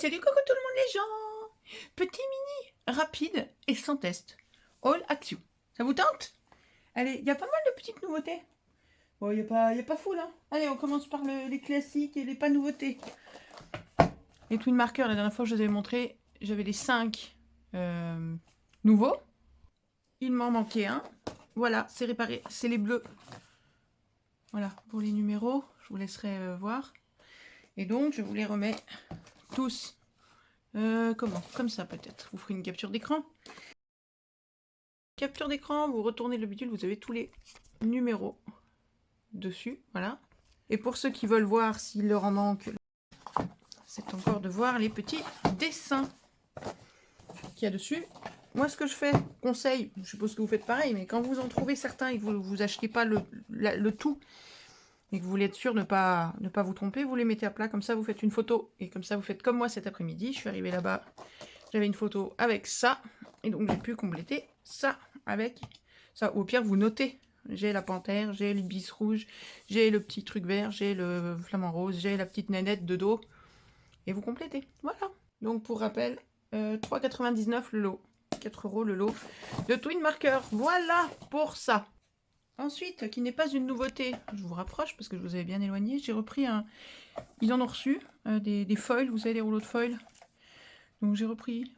Salut coucou tout le monde les gens. Petit mini, rapide et sans test. All action. Ça vous tente? Allez, il y a pas mal de petites nouveautés. Bon, il y a pas fou là. Allez, on commence par les classiques et les pas nouveautés. Les Twin Markers, la dernière fois je vous avais montré, j'avais les 5 nouveaux. Il m'en manquait un. Voilà, c'est réparé, c'est les bleus. Voilà, pour les numéros, je vous laisserai voir. Et donc, je vous les remets tous. Comment? Comme ça peut-être. Vous ferez une capture d'écran. Capture d'écran, vous retournez le bidule, vous avez tous les numéros dessus. Voilà. Et pour ceux qui veulent voir s'il leur en manque, c'est encore de voir les petits dessins qu'il y a dessus. Moi, ce que je fais, conseil, je suppose que vous faites pareil, mais quand vous en trouvez certains et que vous achetez pas le tout, et que vous voulez être sûr de ne pas vous tromper, vous les mettez à plat, comme ça vous faites une photo, et comme ça vous faites comme moi cet après-midi. Je suis arrivée là-bas, j'avais une photo avec ça, et donc j'ai pu compléter ça avec ça. Ou au pire, vous notez. J'ai la panthère, j'ai l'ibis rouge, j'ai le petit truc vert, j'ai le flamant rose, j'ai la petite nénette de dos, et vous complétez. Voilà. Donc pour rappel, 3,99 le lot, 4 € le lot de Twin Marker. Voilà pour ça. Ensuite, qui n'est pas une nouveauté, je vous rapproche parce que je vous avais bien éloigné, j'ai repris un... Ils en ont reçu des foils, vous savez, les rouleaux de foils. Donc j'ai repris...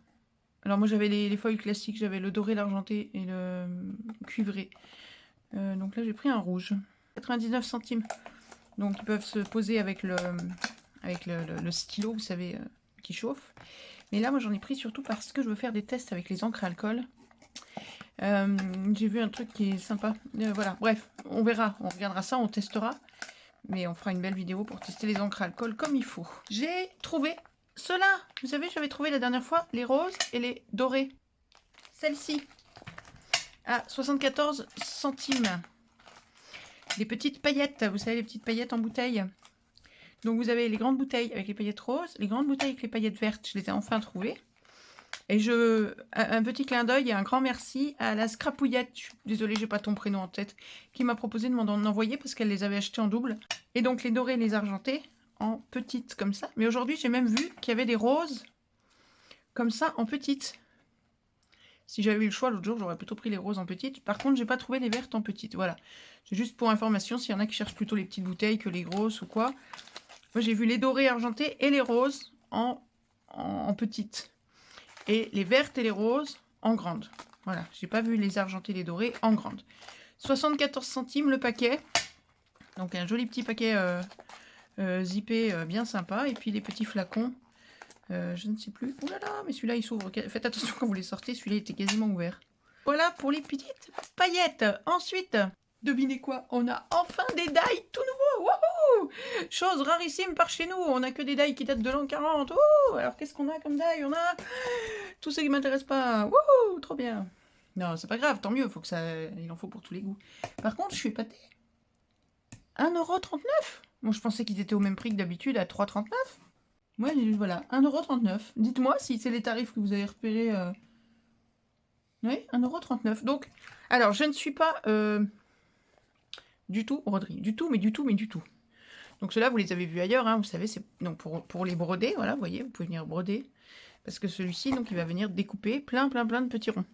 Alors moi j'avais les foils classiques, j'avais le doré, l'argenté et le cuivré. Donc là j'ai pris un rouge, 99 centimes. Donc ils peuvent se poser avec le stylo, vous savez, qui chauffe. Mais là moi j'en ai pris surtout parce que je veux faire des tests avec les encres à alcool. J'ai vu un truc qui est sympa. Voilà, bref, on verra, on regardera ça, on testera. Mais on fera une belle vidéo pour tester les encres à alcool comme il faut. J'ai trouvé ceux-là. Vous savez, j'avais trouvé la dernière fois les roses et les dorés. Celle-ci, à 74 centimes. Les petites paillettes, vous savez, les petites paillettes en bouteille. Donc vous avez les grandes bouteilles avec les paillettes roses, les grandes bouteilles avec les paillettes vertes. Je les ai enfin trouvées. Et un petit clin d'œil et un grand merci à la Scrapouillette, désolée, j'ai pas ton prénom en tête, qui m'a proposé de m'en envoyer parce qu'elle les avait achetés en double. Et donc les dorés et les argentés en petites comme ça. Mais aujourd'hui, j'ai même vu qu'il y avait des roses comme ça en petites. Si j'avais eu le choix l'autre jour, j'aurais plutôt pris les roses en petites. Par contre, j'ai pas trouvé les vertes en petites. Voilà. C'est juste pour information, s'il y en a qui cherchent plutôt les petites bouteilles que les grosses ou quoi. Moi, j'ai vu les dorés argentés et les roses en petites. Et les vertes et les roses en grandes. Voilà, j'ai pas vu les argentés et les dorés en grandes. 74 centimes le paquet. Donc un joli petit paquet zippé bien sympa. Et puis les petits flacons, je ne sais plus. Ouh là là, mais celui-là il s'ouvre. Faites attention quand vous les sortez, celui-là était quasiment ouvert. Voilà pour les petites paillettes. Ensuite, devinez quoi? On a enfin des die tout nouveaux. Wouhou! Chose rarissime par chez nous. On a que des die qui datent de l'an 40. Wouhou! Alors qu'est-ce qu'on a comme die? On a tout ce qui m'intéresse pas. Wouhou! Trop bien. Non, c'est pas grave, tant mieux. Faut que ça... Il en faut pour tous les goûts. Par contre, je suis épatée. 1,39 €. Bon, je pensais qu'ils étaient au même prix que d'habitude, à 3,39 €. Ouais, voilà, 1,39 €. Dites-moi si c'est les tarifs que vous avez repérés. Oui, 1,39 €. Donc, alors, je ne suis pas du tout broderie. Du tout, mais du tout, mais du tout. Donc, ceux-là, vous les avez vus ailleurs, hein, vous savez, c'est donc pour les broder, voilà, vous voyez, vous pouvez venir broder. Parce que celui-ci, donc, il va venir découper plein de petits ronds.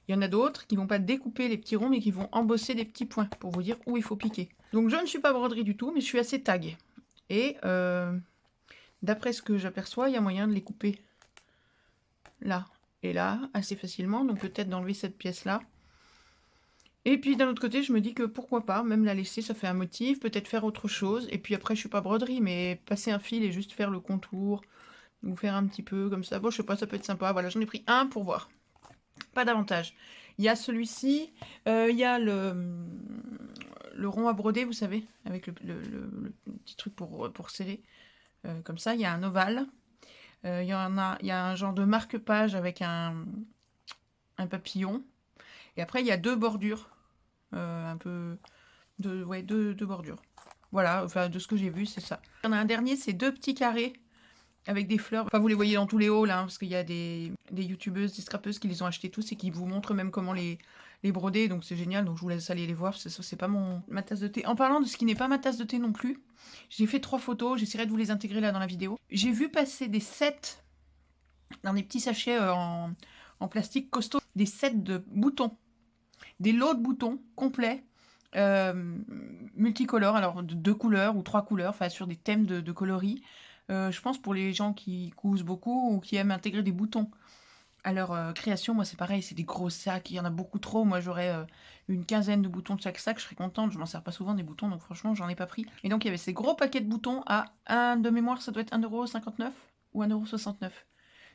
Il y en a d'autres qui ne vont pas découper les petits ronds, mais qui vont embosser des petits points pour vous dire où il faut piquer. Donc, je ne suis pas broderie du tout, mais je suis assez tag. Et d'après ce que j'aperçois, il y a moyen de les couper là et là, assez facilement. Donc, peut-être d'enlever cette pièce-là. Et puis, d'un autre côté, je me dis que pourquoi pas, même la laisser, ça fait un motif. Peut-être faire autre chose. Et puis après, je suis pas broderie, mais passer un fil et juste faire le contour. Ou faire un petit peu comme ça. Bon, je sais pas, ça peut être sympa. Voilà, j'en ai pris un pour voir. Pas davantage. Il y a celui-ci. Il y a le rond à broder, vous savez, avec le petit truc pour serrer. Comme ça, il y a un ovale. Il y a un genre de marque-page avec un papillon. Et après, il y a deux bordures. Un peu... ouais, deux bordures. Voilà, enfin, de ce que j'ai vu, c'est ça. Il y en a un dernier, c'est deux petits carrés avec des fleurs. Enfin, vous les voyez dans tous les hauls, hein, parce qu'il y a des youtubeuses, des scrapeuses qui les ont achetés tous et qui vous montrent même comment les les broder, donc c'est génial. Donc je vous laisse aller les voir, c'est pas ma tasse de thé. En parlant de ce qui n'est pas ma tasse de thé non plus, j'ai fait 3 photos, j'essaierai de vous les intégrer là dans la vidéo. J'ai vu passer des sets dans des petits sachets en plastique costaud, des sets de boutons, des lots de boutons complets, multicolores, alors de 2 couleurs ou 3 couleurs, enfin sur des thèmes de coloris. Je pense pour les gens qui cousent beaucoup ou qui aiment intégrer des boutons à leur création. Moi c'est pareil, c'est des gros sacs, il y en a beaucoup trop. Moi j'aurais une quinzaine de boutons de chaque sac, je serais contente. Je m'en sers pas souvent des boutons, donc franchement j'en ai pas pris. Et donc il y avait ces gros paquets de boutons à de mémoire, ça doit être 1,59 € ou 1,69 €.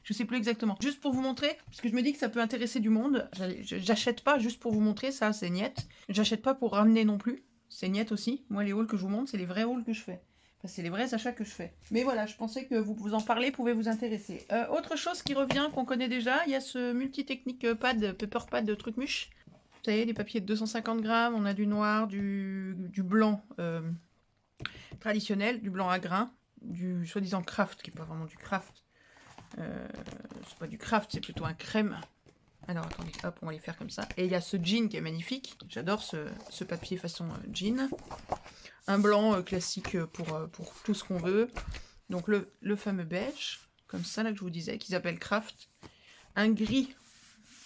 Je sais plus exactement. Juste pour vous montrer, parce que je me dis que ça peut intéresser du monde. J'achète pas juste pour vous montrer, ça c'est niette. J'achète pas pour ramener non plus. C'est niette aussi. Moi les hauls que je vous montre, c'est les vrais hauls que je fais. Enfin, c'est les vrais achats que je fais. Mais voilà, je pensais que vous en parler pouvait vous intéresser. Autre chose qui revient, qu'on connaît déjà, il y a ce multi-technique pad, paper pad de Trucmuche. Vous savez, des papiers de 250 grammes, on a du noir, du blanc traditionnel, du blanc à grains, du soi-disant craft, qui n'est pas vraiment du craft. C'est pas du craft, c'est plutôt un crème. Alors attendez, hop, on va les faire comme ça. Et il y a ce jean qui est magnifique. J'adore ce papier façon jean. Un blanc classique pour tout ce qu'on veut. Donc le fameux beige, comme ça là que je vous disais, qu'ils appellent craft. Un gris,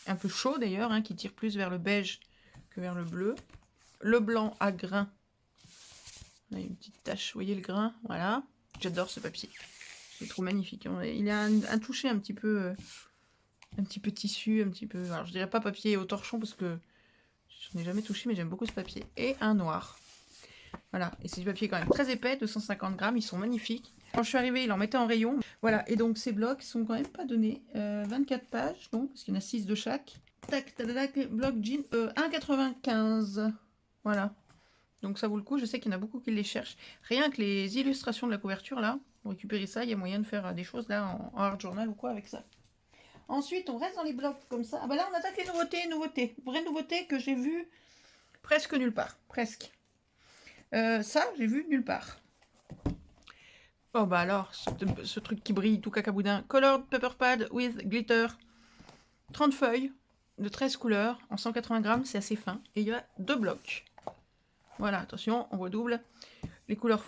un peu chaud d'ailleurs, hein, qui tire plus vers le beige que vers le bleu. Le blanc à grains. On a une petite tache, vous voyez le grain, voilà. J'adore ce papier. C'est trop magnifique. Il a un toucher un petit peu tissu, un petit peu... Alors je dirais pas papier au torchon parce que je n'ai jamais touché, mais j'aime beaucoup ce papier. Et un noir. Voilà, et c'est du papier quand même très épais, 250 grammes, ils sont magnifiques. Quand je suis arrivée, il en mettait en rayon. Voilà, et donc ces blocs sont quand même pas donnés. 24 pages, donc, parce qu'il y en a 6 de chaque. Tac, tac, tac, bloc jean, 1,95. Voilà. Donc ça vaut le coup, je sais qu'il y en a beaucoup qui les cherchent. Rien que les illustrations de la couverture, là, pour récupérer ça, il y a moyen de faire des choses, là, en art journal ou quoi avec ça. Ensuite, on reste dans les blocs comme ça. Ah bah là, on attaque les nouveautés. Vraie nouveauté que j'ai vue presque nulle part. Presque. Ça, j'ai vu nulle part. Oh bah alors, ce truc qui brille, tout cacaboudin. Colored Paper Pad with Glitter. 30 feuilles de 13 couleurs en 180 grammes, c'est assez fin. Et il y a 2 blocs. Voilà, attention, on redouble. Les couleurs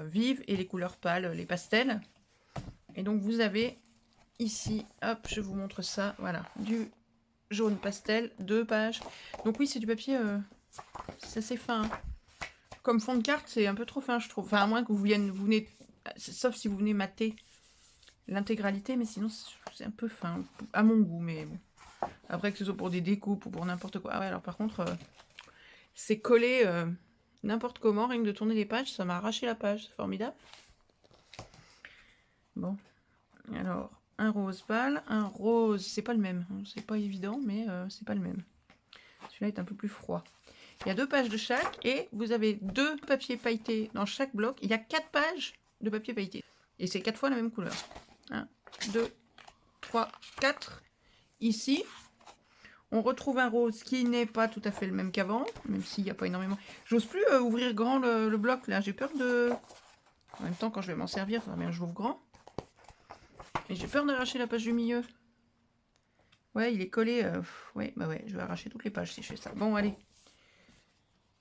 vives et les couleurs pâles, les pastels. Et donc vous avez ici, hop, je vous montre ça, voilà, du jaune pastel, 2 pages. Donc oui, c'est du papier, c'est assez fin. Hein. Comme fond de carte, c'est un peu trop fin, je trouve. Enfin, à moins que vous venez, sauf si vous venez mater l'intégralité, mais sinon c'est un peu fin, à mon goût, mais bon. Après que ce soit pour des découpes ou pour n'importe quoi. Ah ouais, alors par contre, c'est collé n'importe comment, rien que de tourner les pages, ça m'a arraché la page, c'est formidable. Bon, alors, un rose pâle, un rose, c'est pas le même, hein, c'est pas évident, mais c'est pas le même. Celui-là est un peu plus froid. Il y a 2 pages de chaque et vous avez 2 papiers pailletés dans chaque bloc. Il y a 4 pages de papier pailleté. Et c'est 4 fois la même couleur. 1, 2, 3, 4. Ici, on retrouve un rose qui n'est pas tout à fait le même qu'avant, même s'il n'y a pas énormément. J'ose plus ouvrir grand le bloc là. J'ai peur de... En même temps, quand je vais m'en servir, ça bien, je l'ouvre grand. Et j'ai peur d'arracher la page du milieu. Ouais, il est collé. Ouais, bah ouais, je vais arracher toutes les pages si je fais ça. Bon, allez.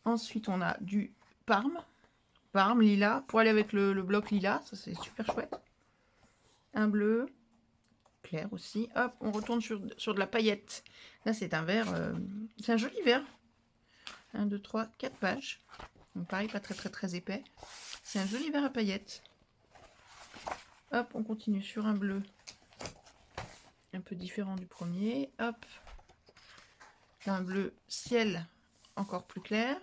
Ensuite, on a du Parme lilas, pour aller avec le bloc lilas, ça c'est super chouette. Un bleu, clair aussi. Hop, on retourne sur de la paillette. Là, c'est un vert, c'est un joli vert. 1, 2, 3, 4 pages. Donc pareil, pas très épais. C'est un joli vert à paillettes. Hop, on continue sur un bleu un peu différent du premier. Hop, un bleu ciel encore plus clair.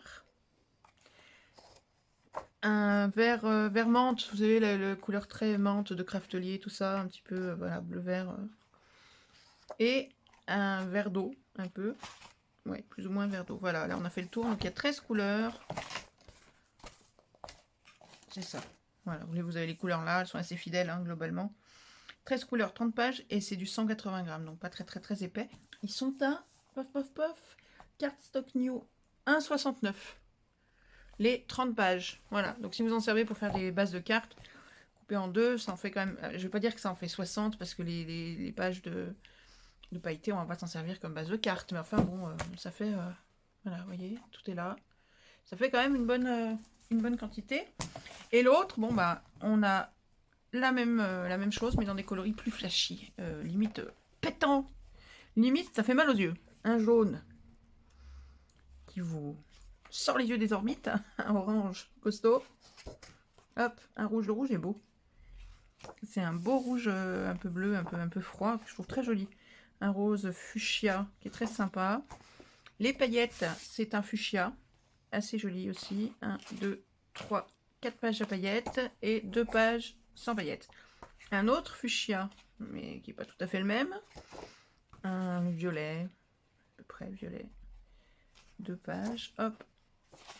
Un vert, vert menthe, vous savez, la couleur très menthe de Craftelier, tout ça, un petit peu, voilà, bleu-vert. Et un vert d'eau, un peu. Ouais, plus ou moins vert d'eau. Voilà, là on a fait le tour, donc il y a 13 couleurs. C'est ça. Voilà, vous avez les couleurs là, elles sont assez fidèles, hein, globalement. 13 couleurs, 30 pages, et c'est du 180 grammes, donc pas très épais. Ils sont à, pof, Cardstock New, 1,69. Les 30 pages. Voilà, donc si vous en servez pour faire des bases de cartes, coupées en deux, ça en fait quand même... Je vais pas dire que ça en fait 60, parce que les pages de pailleté, on va pas s'en servir comme base de carte. Mais enfin bon, ça fait... voilà, vous voyez, tout est là. Ça fait quand même une bonne quantité. Et l'autre, bon bah, on a la même chose, mais dans des coloris plus flashy. Limite pétant. Limite, ça fait mal aux yeux. Un jaune qui vous sort les yeux des orbites. Un orange costaud. Hop, un rouge. Le rouge est beau. C'est un beau rouge un peu bleu, un peu froid, que je trouve très joli. Un rose fuchsia qui est très sympa. Les paillettes, c'est un fuchsia. Assez joli aussi. 1, 2, 3, 4 pages à paillettes et 2 pages sans paillettes. Un autre fuchsia, mais qui n'est pas tout à fait le même. Un violet, à peu près violet. 2 pages. Hop.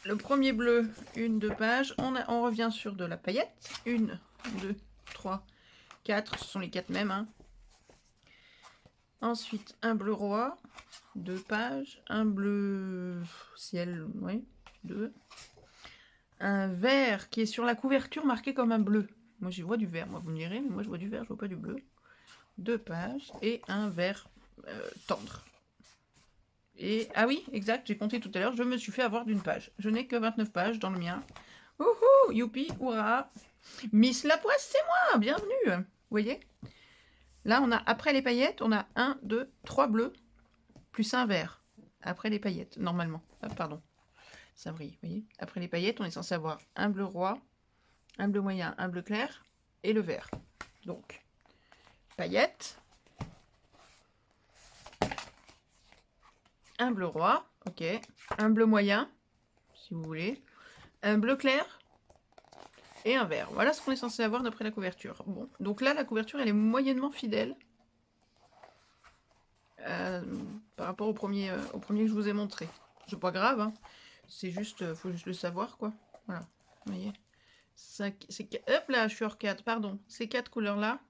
Le premier bleu, 2 pages. On revient sur de la paillette. 1, 2, 3, 4. Ce sont les 4 mêmes. Hein. Ensuite, un bleu roi. 2 pages. Un bleu ciel, oui. 2. Un vert qui est sur la couverture marqué comme un bleu. Moi, j'y vois du vert. Moi, vous me direz, mais moi, je vois du vert, je vois pas du bleu. 2 pages. Et un vert tendre. Et, ah oui, exact, j'ai compté tout à l'heure, je me suis fait avoir d'une page. Je n'ai que 29 pages dans le mien. Wouhou, youpi, hurrah. Miss Lapoisse, c'est moi, bienvenue. Vous voyez? Là, on a, après les paillettes, on a 1, 2, 3 bleus, plus un vert. Après les paillettes, normalement. Ah, pardon, ça brille, vous voyez? Après les paillettes, on est censé avoir un bleu roi, un bleu moyen, un bleu clair, et le vert. Donc, paillettes. Un bleu roi, ok. Un bleu moyen, si vous voulez. Un bleu clair et un vert. Voilà ce qu'on est censé avoir d'après la couverture. Bon, donc là, la couverture, elle est moyennement fidèle. Par rapport au premier que je vous ai montré. C'est pas grave, hein. C'est juste, faut juste le savoir, quoi. Voilà, vous voyez. Hop là, je suis hors 4, pardon. Ces 4 couleurs-là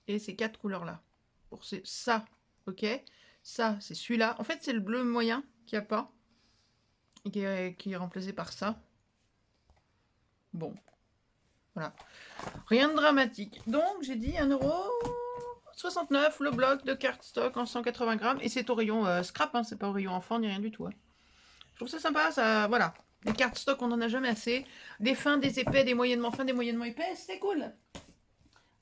et ces 4 couleurs-là. Pour ça, ok. Ça, c'est celui-là. En fait, c'est le bleu moyen qu'il n'y a pas. Et qui est remplacé par ça. Bon. Voilà. Rien de dramatique. Donc, j'ai dit 1,69 € le bloc de cardstock en 180 grammes. Et c'est au rayon scrap, hein, c'est pas au rayon enfant ni rien du tout. Hein. Je trouve ça sympa, ça. Voilà. Les cardstock, on en a jamais assez. Des fins, des épais, des moyennement fins, des moyennement épais, c'est cool.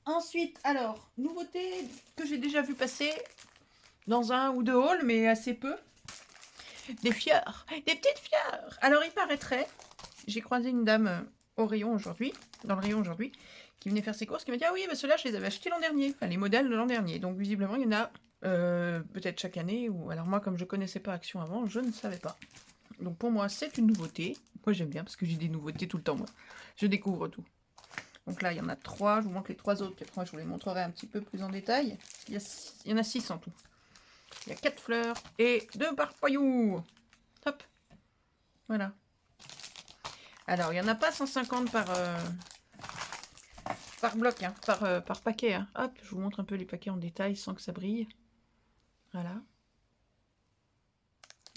Ensuite, alors, nouveauté que j'ai déjà vu passer dans un ou deux hauls, mais assez peu. Des fleurs, des petites fleurs. Alors, il paraîtrait, j'ai croisé une dame au rayon aujourd'hui, dans le rayon aujourd'hui, qui venait faire ses courses, qui m'a dit « Ah oui, bah ceux-là, je les avais achetés l'an dernier. » Enfin, les modèles de l'an dernier. Donc, visiblement, il y en a peut-être chaque année. Ou alors, moi, comme je connaissais pas Action avant, je ne savais pas. Donc, pour moi, c'est une nouveauté. Moi, j'aime bien, parce que j'ai des nouveautés tout le temps, moi. Je découvre tout. Donc là, il y en a 3. Je vous montre les 3 autres, puis après, je vous les montrerai un petit peu plus en détail. Il y en a 6 en tout. Il y a 4 fleurs et 2 parpaillous. Hop. Voilà. Alors, il n'y en a pas 150 par bloc, hein, par paquet. Hein. Hop, je vous montre un peu les paquets en détail sans que ça brille. Voilà.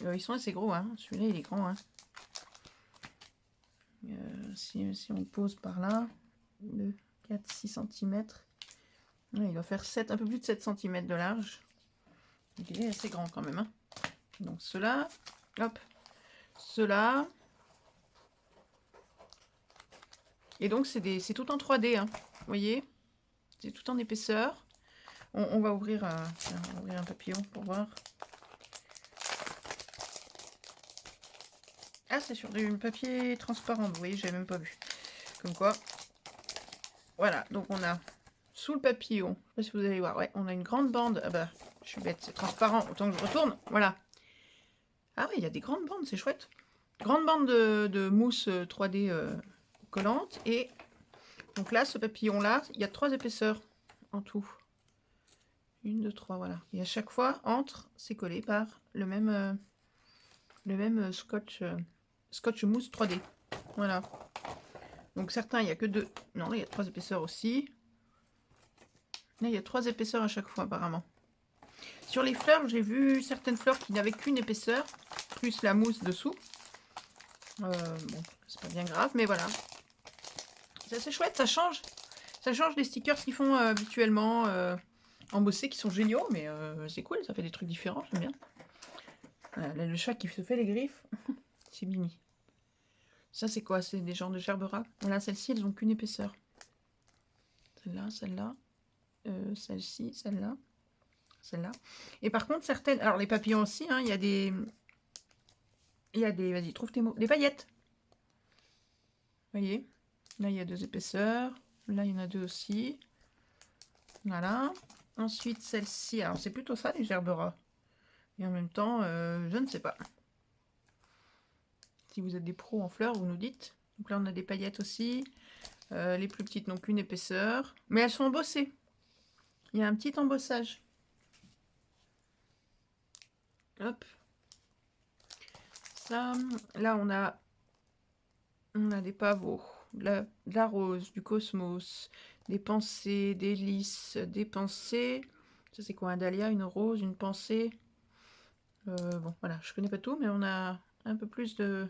Ils sont assez gros. Hein. Celui-là, il est grand. Hein. Si on pose par là, 2, 4, 6 cm. Il va faire 7, un peu plus de 7 cm de large. Donc, il est assez grand quand même. Hein. Donc, ceux-là, hop, ceux-là. Et donc, c'est tout en 3D, hein. Vous voyez? C'est tout en épaisseur. On va ouvrir un papillon pour voir. Ah, c'est sur du papier transparent. Vous voyez, j'avais même pas vu. Comme quoi. Voilà, donc on a sous le papillon. Je sais pas si vous allez voir. Ouais, on a une grande bande. Ah bah, je suis bête, c'est transparent. Autant que je retourne. Voilà. Ah oui, il y a des grandes bandes, c'est chouette. Grande bande de mousse 3D collante. Et donc là, ce papillon-là, il y a 3 épaisseurs en tout. 1, 2, 3, voilà. Et à chaque fois, entre, c'est collé par le même scotch mousse 3D. Voilà. Donc certains, il n'y a que 2. Non, il y a 3 épaisseurs aussi. Là, il y a 3 épaisseurs à chaque fois, apparemment. Sur les fleurs, j'ai vu certaines fleurs qui n'avaient qu'une épaisseur, plus la mousse dessous. Bon, c'est pas bien grave, mais voilà. C'est assez chouette, ça change. Ça change des stickers qu'ils font habituellement. embossés qui sont géniaux, mais c'est cool, ça fait des trucs différents, j'aime bien. Voilà, là, le chat qui se fait les griffes, c'est Mimi. Ça, c'est quoi? C'est des genres de gerbera. Voilà, celles-ci, elles n'ont qu'une épaisseur. Celle-là, celle-là, celle-ci, celle-là, celle-là. Et par contre, certaines... Alors, les papillons aussi, hein, il y a des... Vas-y, trouve tes mots. Des paillettes. Vous voyez? Là, il y a 2 épaisseurs. Là, il y en a 2 aussi. Voilà. Ensuite, celle-ci. Alors, c'est plutôt ça, les gerbera. Et en même temps, je ne sais pas. Si vous êtes des pros en fleurs, vous nous dites. Donc là, on a des paillettes aussi. Les plus petites n'ont qu'une épaisseur. Mais elles sont embossées. Il y a un petit embossage. Hop. Ça. Là, on a des pavots. De la rose, du cosmos, des pensées, des lys, des pensées. Ça, c'est quoi? Un dahlia, une rose, une pensée. Bon, voilà, je connais pas tout, mais on a un peu plus de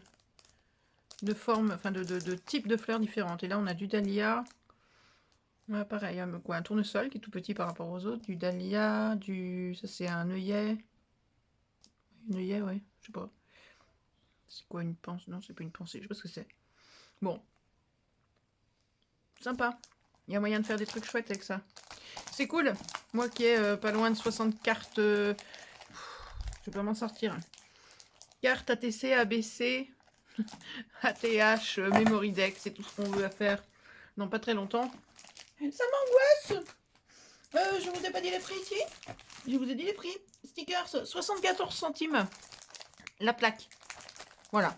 formes, enfin de types de fleurs différentes. Et là, on a du dahlia. Ouais, pareil, quoi, un tournesol qui est tout petit par rapport aux autres. Du dahlia, ça c'est un œillet. Un œillet, ouais, je sais pas. C'est quoi une pensée? Non, c'est pas une pensée, je sais pas ce que c'est. Bon. Sympa. Il y a moyen de faire des trucs chouettes avec ça. C'est cool. Moi qui ai pas loin de 60 cartes... je vais pas m'en sortir. Cartes ATC, ABC, ATH, Memory Deck, c'est tout ce qu'on veut à faire. Non, pas très longtemps. Ça m'angoisse. Je vous ai pas dit les prix ici. Je vous ai dit les prix. Stickers, 74 centimes la plaque. Voilà.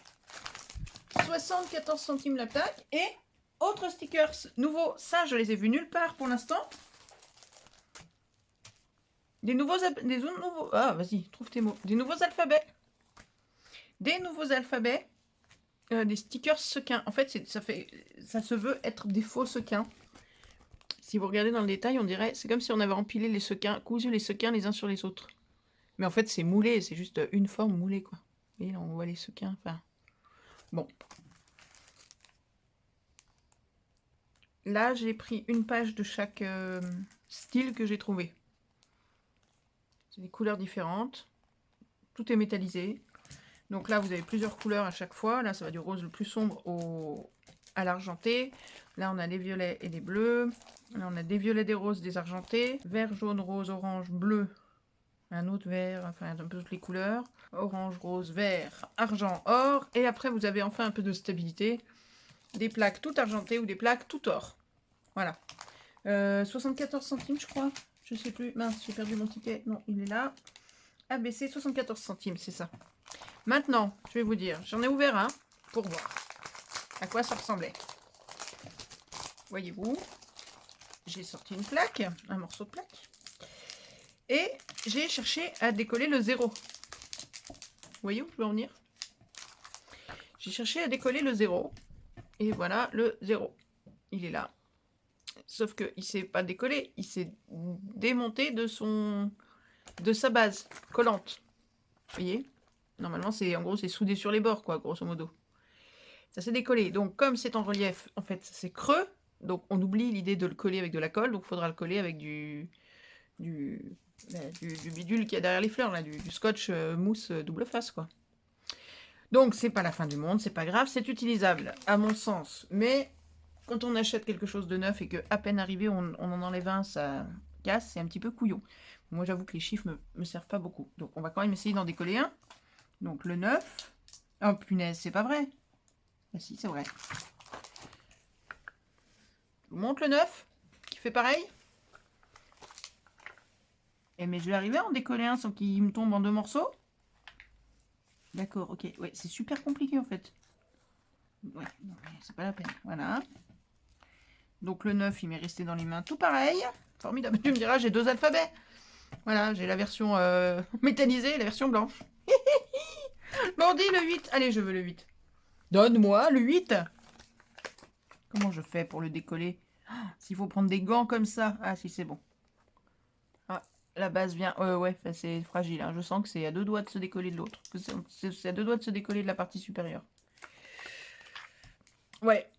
74 centimes la plaque. Et autres stickers nouveaux. Ça, je les ai vus nulle part pour l'instant. Des nouveaux... Ah, vas-y, trouve tes mots. Des nouveaux alphabets. Des nouveaux alphabets. Des stickers sequins. En fait, ça se veut être des faux sequins. Si vous regardez dans le détail, on dirait... C'est comme si on avait empilé les sequins, cousu les sequins les uns sur les autres. Mais en fait, c'est moulé. C'est juste une forme moulée, quoi. Vous voyez, là, on voit les sequins. Enfin, bon. Là, j'ai pris une page de chaque style que j'ai trouvé. C'est des couleurs différentes. Tout est métallisé. Donc là, vous avez plusieurs couleurs à chaque fois. Là, ça va du rose le plus sombre à l'argenté. Là, on a les violets et les bleus. Là, on a des violets, des roses, des argentés. Vert, jaune, rose, orange, bleu. Un autre vert, enfin un peu toutes les couleurs. Orange, rose, vert, argent, or. Et après, vous avez enfin un peu de stabilité. Des plaques tout argentées ou des plaques tout or. Voilà. 74 centimes, je crois. Je sais plus. Mince, j'ai perdu mon ticket. Non, il est là. ABC, 74 centimes, c'est ça. Maintenant, je vais vous dire, j'en ai ouvert un pour voir à quoi ça ressemblait. Voyez-vous, j'ai sorti une plaque, un morceau de plaque. Et j'ai cherché à décoller le 0. Vous voyez où je veux en venir? J'ai cherché à décoller le 0. Et voilà le 0. Il est là. Sauf qu'il ne s'est pas décollé. Il s'est démonté de sa base collante. Vous voyez? Normalement, en gros, c'est soudé sur les bords, quoi, grosso modo. Ça s'est décollé. Donc, comme c'est en relief, en fait, c'est creux. Donc, on oublie l'idée de le coller avec de la colle. Donc, il faudra le coller avec du bidule qu'il y a derrière les fleurs, là, du scotch mousse double face, quoi. Donc, c'est pas la fin du monde, c'est pas grave, c'est utilisable, à mon sens. Mais, quand on achète quelque chose de neuf et qu'à peine arrivé, on en enlève un, ça casse, c'est un petit peu couillon. Moi, j'avoue que les chiffres me servent pas beaucoup. Donc, on va quand même essayer d'en décoller un. Donc, le 9. Oh, punaise, c'est pas vrai. Ah si, c'est vrai. Je vous montre le 9, qui fait pareil. Eh, mais je vais arriver à en décoller un sans qu'il me tombe en 2 morceaux. D'accord, ok. Ouais, c'est super compliqué, en fait. Ouais, c'est pas la peine. Voilà. Donc, le 9, il m'est resté dans les mains tout pareil. Formidable. Tu me diras, j'ai 2 alphabets. Voilà, j'ai la version métallisée et la version blanche. Bon, dis le 8. Allez, je veux le 8. Donne-moi le 8. Comment je fais pour le décoller? S'il faut prendre des gants comme ça. Ah, si, c'est bon. Ah, la base vient... ouais, c'est fragile. Hein. Je sens que c'est à 2 doigts de se décoller de l'autre. C'est à 2 doigts de se décoller de la partie supérieure. Ouais.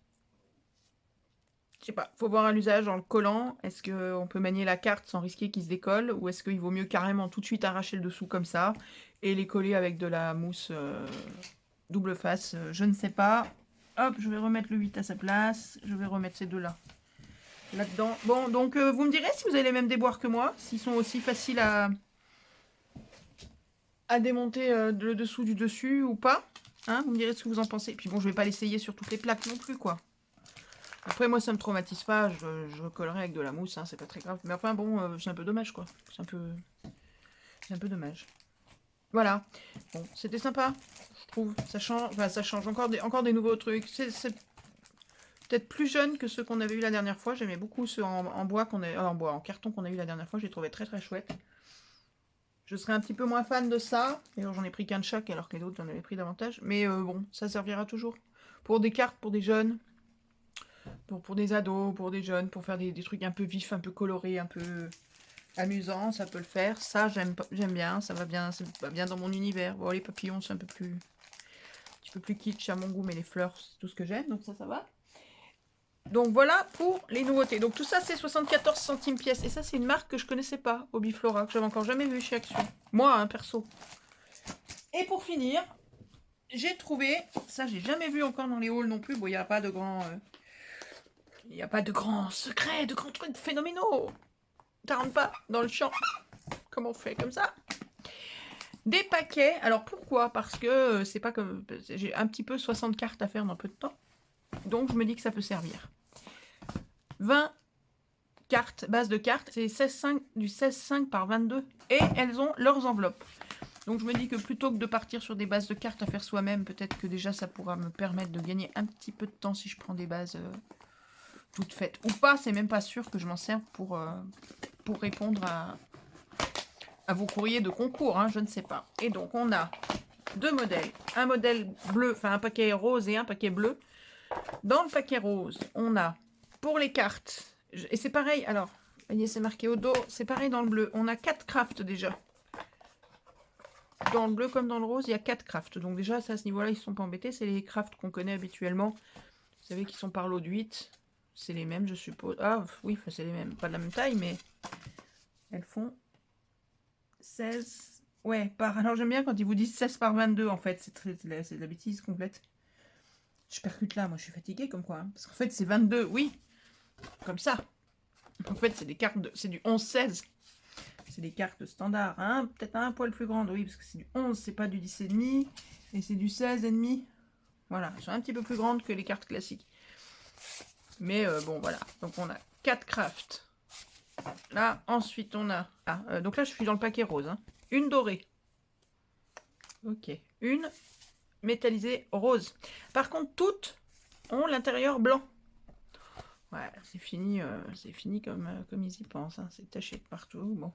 Je sais pas, faut voir à l'usage en le collant. Est-ce qu'on peut manier la carte sans risquer qu'il se décolle, ou est-ce qu'il vaut mieux carrément tout de suite arracher le dessous comme ça et les coller avec de la mousse double face, je ne sais pas. Hop, je vais remettre le 8 à sa place. Je vais remettre ces deux-là là-dedans. Bon, donc vous me direz si vous avez les mêmes déboires que moi, s'ils sont aussi faciles à démonter le dessous du dessus ou pas. Hein, vous me direz ce que vous en pensez. Puis bon, je vais pas l'essayer sur toutes les plaques non plus, quoi. Après, moi, ça me traumatise pas. Je recollerai avec de la mousse, hein, c'est pas très grave. Mais enfin, bon, c'est un peu dommage, quoi. C'est un peu dommage. Voilà. Bon, c'était sympa, je trouve. Ça change, enfin, ça change encore des nouveaux trucs. C'est peut-être plus jeune que ceux qu'on avait eu la dernière fois. J'aimais beaucoup ceux en bois en carton qu'on a eu la dernière fois. J'ai trouvé très très chouette. Je serais un petit peu moins fan de ça. D'ailleurs, j'en ai pris qu'un de chaque, alors que les autres, j'en avais pris davantage. Mais bon, ça servira toujours. Pour des cartes, pour des jeunes. Pour des ados, pour des jeunes, pour faire des trucs un peu vifs, un peu colorés, un peu amusants, ça peut le faire. Ça, j'aime bien, ça va bien dans mon univers. Bon, les papillons, c'est un petit peu plus kitsch à mon goût, mais les fleurs, c'est tout ce que j'aime, donc ça va. Donc voilà pour les nouveautés. Donc tout ça, c'est 74 centimes pièce. Et ça, c'est une marque que je connaissais pas, Hobbyflora, que j'avais encore jamais vue chez Action. Moi, hein, perso. Et pour finir, j'ai trouvé, ça j'ai jamais vu encore dans les hauls non plus, bon, il n'y a pas de grands secrets, de grands trucs phénoménaux. Ça rentre pas dans le champ. Comment on fait comme ça? Des paquets. Alors pourquoi? Parce que c'est pas comme... J'ai un petit peu 60 cartes à faire dans peu de temps. Donc je me dis que ça peut servir. 20 cartes, base de cartes. C'est du 16,5 par 22. Et elles ont leurs enveloppes. Donc je me dis que plutôt que de partir sur des bases de cartes à faire soi-même, peut-être que déjà ça pourra me permettre de gagner un petit peu de temps si je prends des bases toutes faites. Ou pas, c'est même pas sûr que je m'en serve pour répondre à vos courriers de concours, hein, je ne sais pas. Et donc on a deux modèles. Un modèle bleu, enfin un paquet rose et un paquet bleu. Dans le paquet rose, on a pour les cartes, et c'est pareil, alors, vous voyez c'est marqué au dos, c'est pareil dans le bleu. On a 4 crafts déjà. Dans le bleu comme dans le rose, il y a 4 crafts. Donc déjà, ça, à ce niveau-là, ils ne sont pas embêtés. C'est les crafts qu'on connaît habituellement. Vous savez qu'ils sont par lot de 8. C'est les mêmes, je suppose. Ah, oui, c'est les mêmes. Pas de la même taille, mais elles font 16... Ouais, alors j'aime bien quand ils vous disent 16 par 22, en fait. C'est de la bêtise complète. Je percute là, moi, je suis fatiguée, comme quoi. Hein. Parce qu'en fait, c'est 22, oui. Comme ça. En fait, c'est des cartes c'est du 11-16. C'est des cartes standards, hein. Peut-être un poil plus grande, oui, parce que c'est du 11, c'est pas du 10,5. Et c'est du 16,5. Voilà, elles sont un petit peu plus grandes que les cartes classiques. Mais bon, voilà. Donc on a 4 crafts. Là, ensuite on a... Ah, donc là je suis dans le paquet rose. Hein. Une dorée. Ok. Une métallisée rose. Par contre, toutes ont l'intérieur blanc. Ouais, c'est fini comme ils y pensent. Hein. C'est taché de partout. Bon.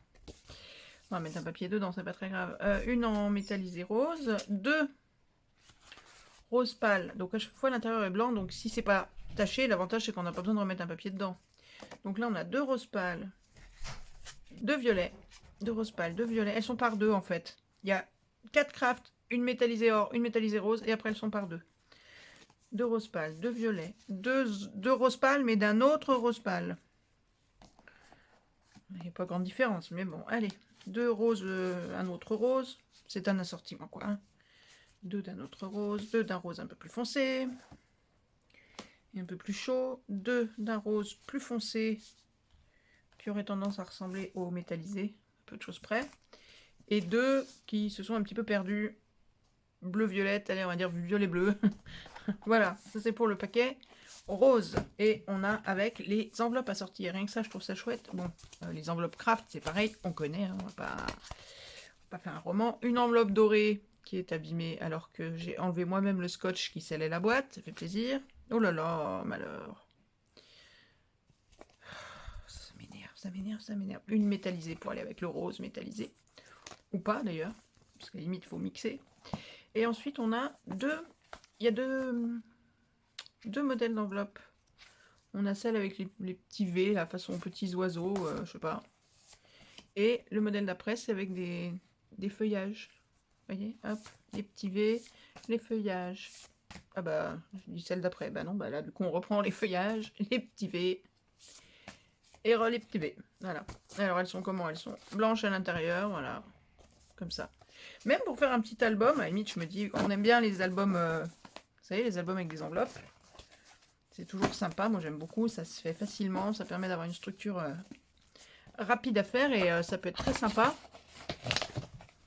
On va mettre un papier dedans, c'est pas très grave. Une en métallisé rose. 2 rose pâle. Donc à chaque fois l'intérieur est blanc. Donc si c'est pas taché, l'avantage c'est qu'on n'a pas besoin de remettre un papier dedans. Donc là on a 2 roses pâles. 2 violets. 2 roses pâles, 2 violets. Elles sont par 2 en fait. Il y a 4 crafts, une métallisée or, une métallisée rose. Et après elles sont par 2. 2 roses pâles, 2 violets. 2 roses pâles mais d'un autre rose pâle. Il n'y a pas grande différence, mais bon, allez. 2 roses, un autre rose. C'est un assortiment, quoi. Hein. 2 d'un autre rose, 2 d'un rose un peu plus foncé. Et un peu plus chaud. 2 d'un rose plus foncé, qui aurait tendance à ressembler au métallisé, peu de choses près. Et 2 qui se sont un petit peu perdus. Bleu-violette, allez, on va dire violet-bleu. Voilà, ça c'est pour le paquet rose. Et on a avec les enveloppes assorties. Rien que ça, je trouve ça chouette. Bon, les enveloppes craft, c'est pareil, on connaît, hein, on va pas faire un roman. Une enveloppe dorée qui est abîmée alors que j'ai enlevé moi-même le scotch qui scellait la boîte. Ça fait plaisir. Oh là là, malheur. Ça m'énerve, ça m'énerve, ça m'énerve. Une métallisée pour aller avec le rose métallisé. Ou pas d'ailleurs, parce qu'à la limite, il faut mixer. Et ensuite, on a il y a deux modèles d'enveloppe. On a celle avec les petits V, la façon petits oiseaux, je sais pas. Et le modèle d'après, c'est avec des feuillages. Vous voyez, hop, les petits V, les feuillages. Ah bah, je dis celle d'après. Bah non, bah là, du coup, on reprend les feuillages, les petits V. Et les petits V. Voilà. Alors, elles sont comment? Elles sont blanches à l'intérieur, voilà. Comme ça. Même pour faire un petit album, à la limite, je me dis, on aime bien les albums, vous savez, les albums avec des enveloppes. C'est toujours sympa, moi j'aime beaucoup, ça se fait facilement, ça permet d'avoir une structure rapide à faire et ça peut être très sympa.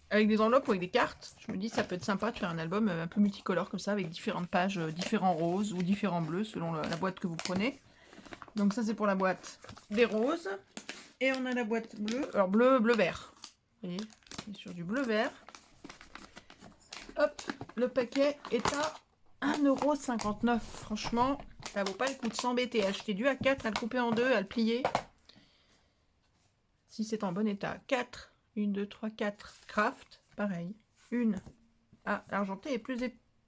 Avec des enveloppes ou avec des cartes, je me dis ça peut être sympa de faire un album un peu multicolore comme ça, avec différentes pages, différents roses ou différents bleus selon la boîte que vous prenez. Donc ça c'est pour la boîte des roses. Et on a la boîte bleue, alors bleu-vert. Vous voyez, c'est sur du bleu-vert. Hop, le paquet est à 1,59 €. Franchement, ça vaut pas le coup de s'embêter. Acheter du A4, à le couper en deux, à le plier. Si c'est en bon état. 4, 1, 2, 3, 4. Craft, pareil. Une. Ah, l'argentée est plus...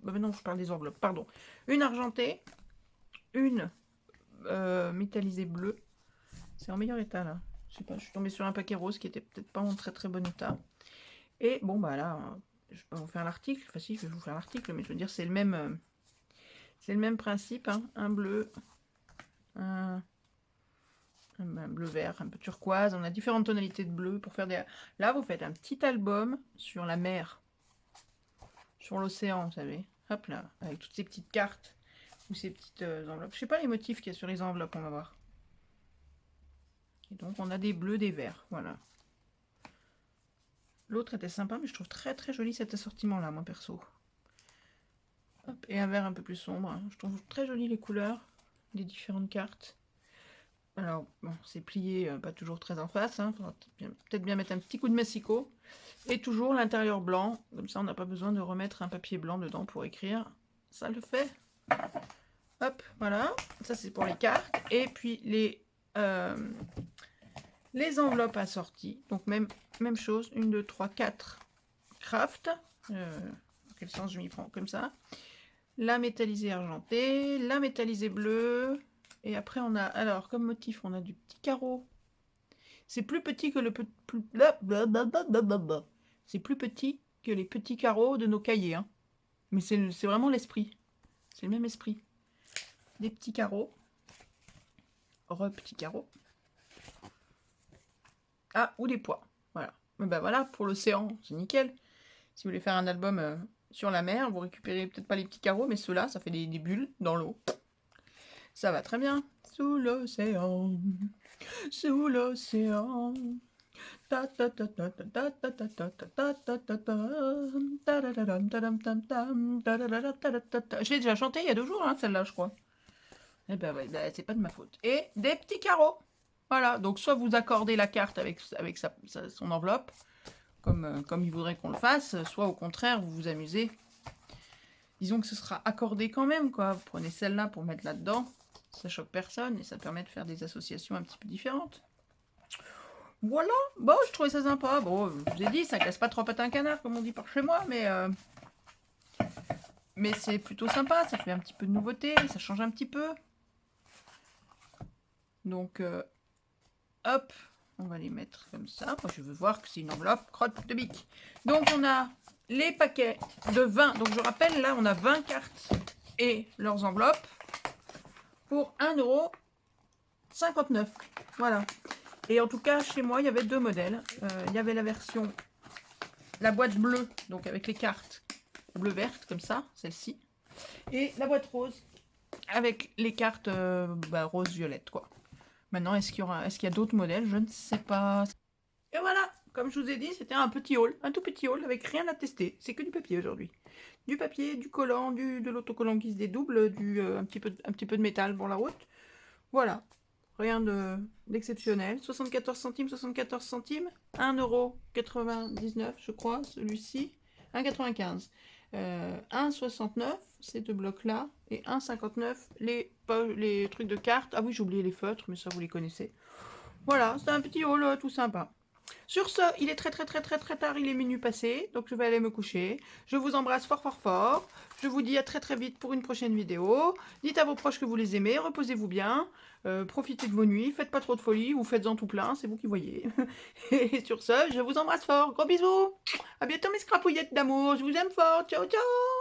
non, je parle des enveloppes, pardon. Une argentée. Une métallisée bleue. C'est en meilleur état, là. Je sais pas, je suis tombée sur un paquet rose qui était peut-être pas en très très bon état. Et bon, bah là, je vais pas vous faire l'article. Enfin, si, je vais vous faire l'article, mais je veux dire, c'est le même principe. Hein. Un bleu, un bleu vert, un peu turquoise. On a différentes tonalités de bleu pour faire des... Là, vous faites un petit album sur la mer, sur l'océan, vous savez. Hop là, avec toutes ces petites cartes ou ces petites enveloppes. Je sais pas les motifs qu'il y a sur les enveloppes, on va voir. Et donc, on a des bleus, des verts, voilà. L'autre était sympa, mais je trouve très très joli cet assortiment-là, moi perso. Hop, et un vert un peu plus sombre. Hein. Je trouve très joli les couleurs des différentes cartes. Alors, bon, c'est plié, pas toujours très en face. Hein. Faudra peut-être bien mettre un petit coup de massicot. Et toujours l'intérieur blanc. Comme ça, on n'a pas besoin de remettre un papier blanc dedans pour écrire. Ça le fait. Hop, voilà. Ça, c'est pour les cartes. Et puis, les enveloppes assorties. Donc, même chose. 1, 2, 3, 4. Craft. Dans quel sens je m'y prends? Comme ça. La métallisée argentée. La métallisée bleue. Et après, on a, alors, comme motif, on a du petit carreau. C'est plus petit que c'est plus petit que les petits carreaux de nos cahiers. Hein. Mais c'est vraiment l'esprit. C'est le même esprit. Des petits carreaux. Petits carreaux. Ah, ou des pois. Voilà. Ben voilà, pour l'océan, c'est nickel. Si vous voulez faire un album sur la mer, vous récupérez peut-être pas les petits carreaux, mais ceux-là, ça fait des bulles dans l'eau. Ça va très bien. Sous l'océan, sous l'océan. Je l'ai déjà chanté il y a 2 jours, hein, celle-là, je crois. Eh ben ouais, c'est pas de ma faute. Et des petits carreaux. Voilà, donc soit vous accordez la carte avec son enveloppe, comme il voudrait qu'on le fasse, soit au contraire, vous vous amusez. Disons que ce sera accordé quand même, quoi. Vous prenez celle-là pour mettre là-dedans. Ça choque personne et ça permet de faire des associations un petit peu différentes. Voilà, bon, je trouvais ça sympa. Bon, je vous ai dit, ça casse pas 3 pattes à un canard, comme on dit par chez moi, mais c'est plutôt sympa, ça fait un petit peu de nouveauté, ça change un petit peu. Donc, hop, on va les mettre comme ça. Moi, je veux voir que c'est une enveloppe crotte de bique. Donc, on a les paquets de 20. Donc, je rappelle, là, on a 20 cartes et leurs enveloppes pour 1,59 €. Voilà. Et en tout cas, chez moi, il y avait 2 modèles. Il y avait la version, la boîte bleue, donc avec les cartes bleu-verte, comme ça, celle-ci. Et la boîte rose, avec les cartes rose-violette, quoi. Maintenant, est-ce qu'il y a d'autres modèles? Je ne sais pas. Et voilà, comme je vous ai dit, c'était un petit haul, un tout petit haul, avec rien à tester. C'est que du papier aujourd'hui. Du papier, du collant, de l'autocollant qui se dédouble, un petit peu de métal pour la route. Voilà. Rien d'exceptionnel. 74 centimes, 1,99 €, je crois, celui-ci. 1,95 €. 1,69 €, ces 2 blocs-là. Et 1,59 € les trucs de cartes. Ah oui, j'ai oublié les feutres, mais ça, vous les connaissez. Voilà, c'est un petit haul tout sympa. Sur ce, il est très tard, il est minuit passé, donc je vais aller me coucher. Je vous embrasse fort fort fort. Je vous dis à très vite pour une prochaine vidéo. Dites à vos proches que vous les aimez, reposez-vous bien, profitez de vos nuits, faites pas trop de folie, ou faites-en tout plein, c'est vous qui voyez. Et sur ce, je vous embrasse fort, gros bisous. À bientôt mes scrapouillettes d'amour, je vous aime fort, ciao ciao.